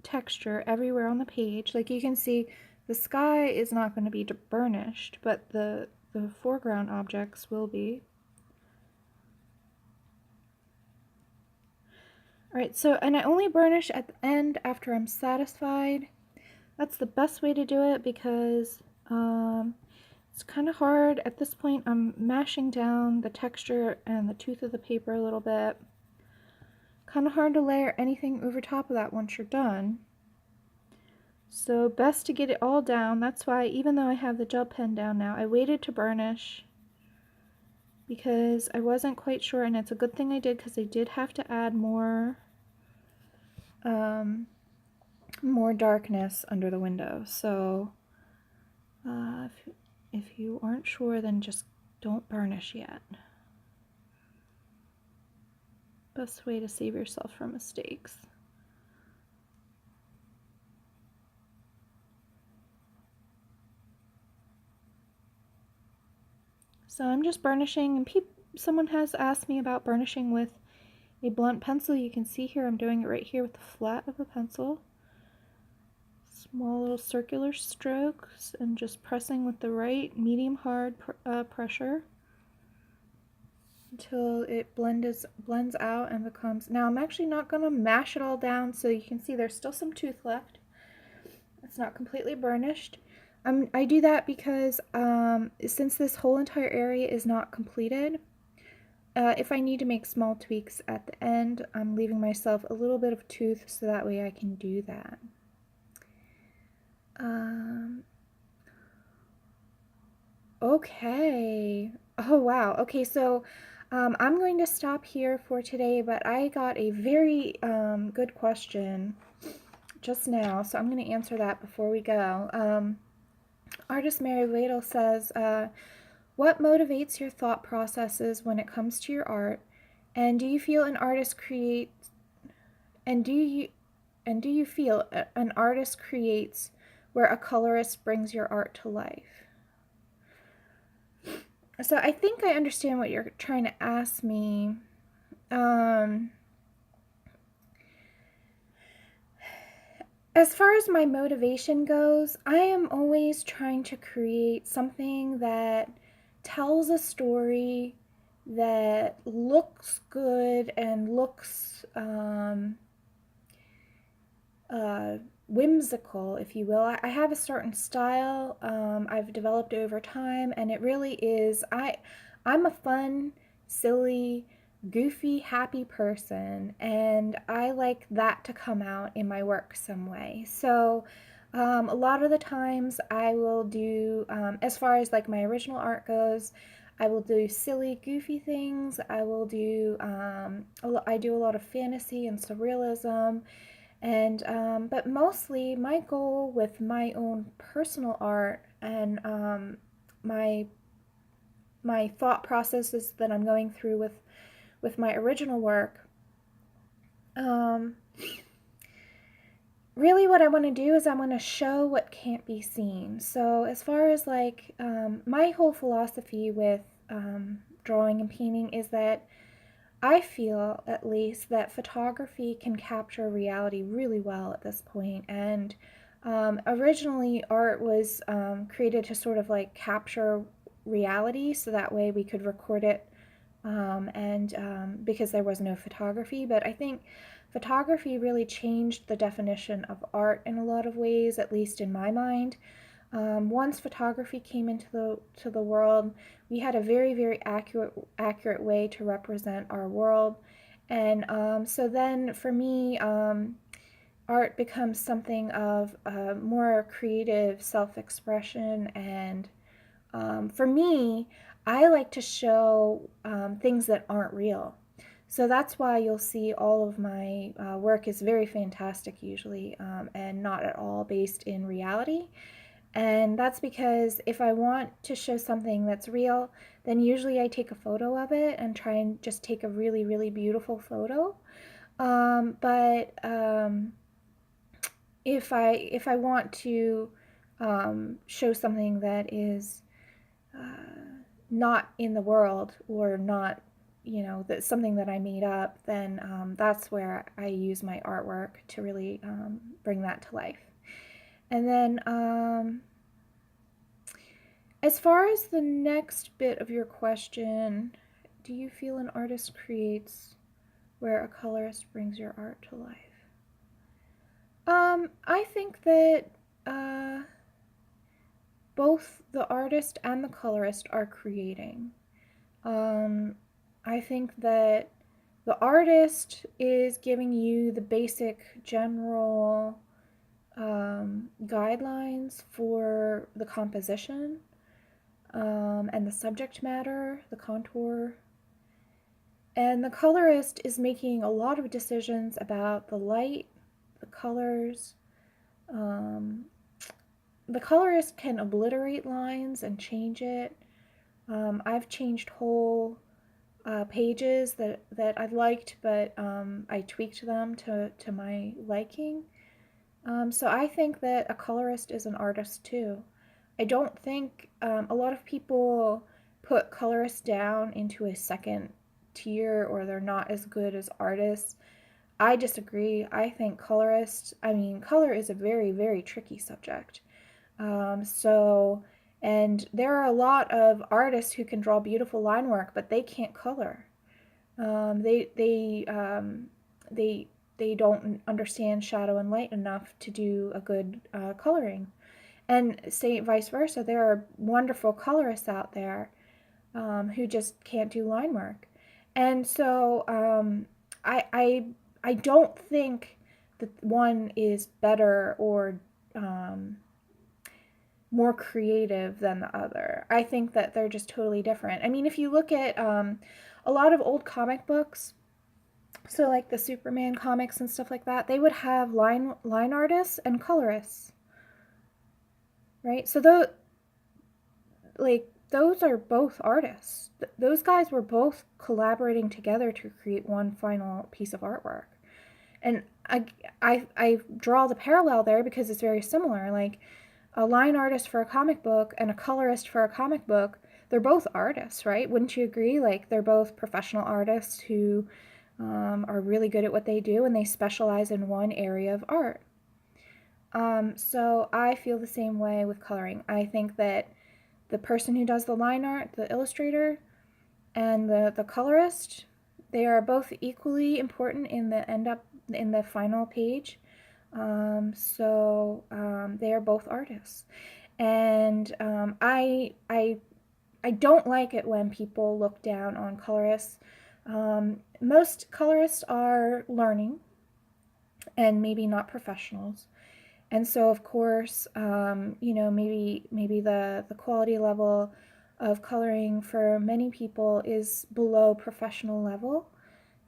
texture everywhere on the page. Like you can see, the sky is not going to be burnished, but the foreground objects will be. Alright, so, and I only burnish at the end after I'm satisfied. That's the best way to do it because it's kind of hard. At this point, I'm mashing down the texture and the tooth of the paper a little bit. Kind of hard to layer anything over top of that once you're done. So best to get it all down. That's why, even though I have the gel pen down now, I waited to burnish because I wasn't quite sure, and it's a good thing I did because I did have to add more darkness under the window. So if you aren't sure, then just don't burnish yet. Best way to save yourself from mistakes. So I'm just burnishing, and someone has asked me about burnishing with a blunt pencil. You can see here I'm doing it right here with the flat of the pencil. Small little circular strokes and just pressing with the right medium hard pressure until it blends out and becomes. Now I'm actually not going to mash it all down, so you can see there's still some tooth left. It's not completely burnished. I do that because since this whole entire area is not completed, if I need to make small tweaks at the end, I'm leaving myself a little bit of tooth so that way I can do that. Okay. Oh, wow. Okay, so I'm going to stop here for today, but I got a very good question just now, so I'm going to answer that before we go. Artist Mary Ladle says, what motivates your thought processes when it comes to your art? And do you feel an artist creates, and do and do you feel an artist creates where a colorist brings your art to life? So I think I understand what you're trying to ask me. As far as my motivation goes, I am always trying to create something that tells a story that looks good and looks whimsical, if you will. I have a certain style I've developed over time, and it really is, I'm a fun, silly, goofy, happy person, and I like that to come out in my work some way. So a lot of the times I will do, as far as like my original art goes, I will do silly, goofy things. I will do, I do a lot of fantasy and surrealism. And but mostly my goal with my own personal art and my my thought processes that I'm going through with my original work, um, really what I want to do is I want to show what can't be seen. So as far as like my whole philosophy with drawing and painting is that I feel, at least, that photography can capture reality really well at this point. And originally, art was created to sort of like capture reality, so that way we could record it, and because there was no photography. But I think photography really changed the definition of art in a lot of ways, at least in my mind. Once photography came into the world, we had a very accurate way to represent our world, and so then for me, art becomes something of a more creative self-expression, and for me, I like to show things that aren't real. So that's why you'll see all of my work is very fantastic usually, and not at all based in reality. And that's because if I want to show something that's real, then usually I take a photo of it and try and just take a really beautiful photo. But if I want to show something that is not in the world, or not, you know, that's something that I made up, then that's where I use my artwork to really bring that to life. And then as far as the next bit of your question, do you feel an artist creates where a colorist brings your art to life? I think that both the artist and the colorist are creating. I think that the artist is giving you the basic general guidelines for the composition, and the subject matter, the contour. And the colorist is making a lot of decisions about the light, the colors. The colorist can obliterate lines and change it. I've changed whole pages that I liked, but I tweaked them to my liking. So I think that a colorist is an artist too. I don't think a lot of people put colorists down into a second tier, or they're not as good as artists. I disagree. I think color is a very tricky subject. And there are a lot of artists who can draw beautiful line work, but they can't color. They don't understand shadow and light enough to do a good coloring. And say vice versa, there are wonderful colorists out there who just can't do line work. And so I don't think that one is better or more creative than the other. I think that they're just totally different. I mean, if you look at a lot of old comic books, so like the Superman comics and stuff like that, they would have line artists and colorists, right? So those are both artists. Those guys were both collaborating together to create one final piece of artwork. And I draw the parallel there because it's very similar. Like a line artist for a comic book and a colorist for a comic book, they're both artists, right? Wouldn't you agree? Like they're both professional artists who are really good at what they do, and they specialize in one area of art. So I feel the same way with coloring. I think that the person who does the line art, the illustrator, and the colorist, they are both equally important in the final page. They are both artists, and I don't like it when people look down on colorists. Most colorists are learning and maybe not professionals. And so, of course, maybe the quality level of coloring for many people is below professional level,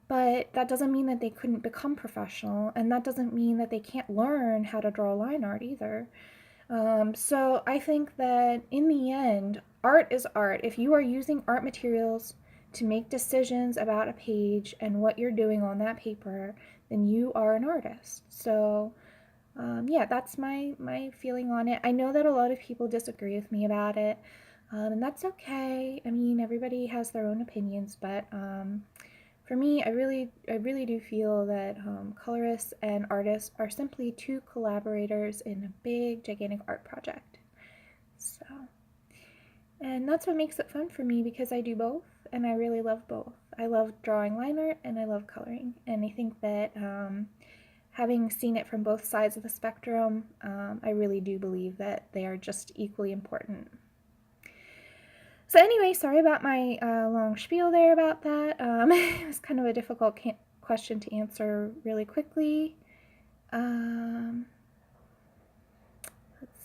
but that doesn't mean that they couldn't become professional, and that doesn't mean that they can't learn how to draw line art either. So I think that in the end, art is art. If you are using art materials to make decisions about a page and what you're doing on that paper, then you are an artist. So yeah, that's my feeling on it. I know that a lot of people disagree with me about it, and that's okay. I mean, everybody has their own opinions, but for me, I really do feel that colorists and artists are simply two collaborators in a big, gigantic art project. So, and that's what makes it fun for me, because I do both, and I really love both. I love drawing line art, and I love coloring, and I think that having seen it from both sides of the spectrum, I really do believe that they are just equally important. So anyway, sorry about my long spiel there about that. It was kind of a difficult question to answer really quickly. Let's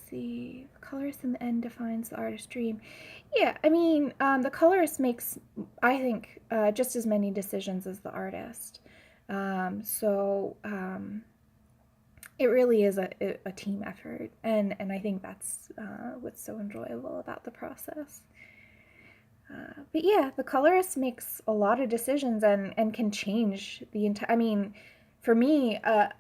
see. The colorist in the end defines the artist's dream. Yeah, I mean, the colorist makes, I think, just as many decisions as the artist. It really is a team effort, and I think that's what's so enjoyable about the process. But yeah, the colorist makes a lot of decisions and can change the entire. I mean, for me, a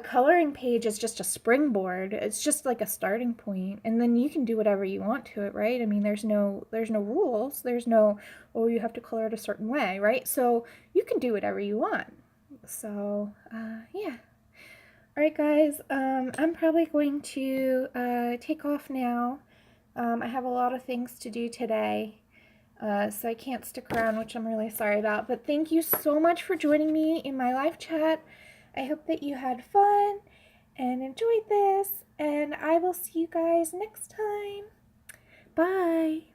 coloring page is just a springboard. It's just like a starting point, and then you can do whatever you want to it, right? I mean, there's no rules. There's no, oh, you have to color it a certain way, right? So you can do whatever you want. So yeah. All right, guys. I'm probably going to take off now. I have a lot of things to do today. So I can't stick around, which I'm really sorry about. But thank you so much for joining me in my live chat. I hope that you had fun and enjoyed this. And I will see you guys next time. Bye.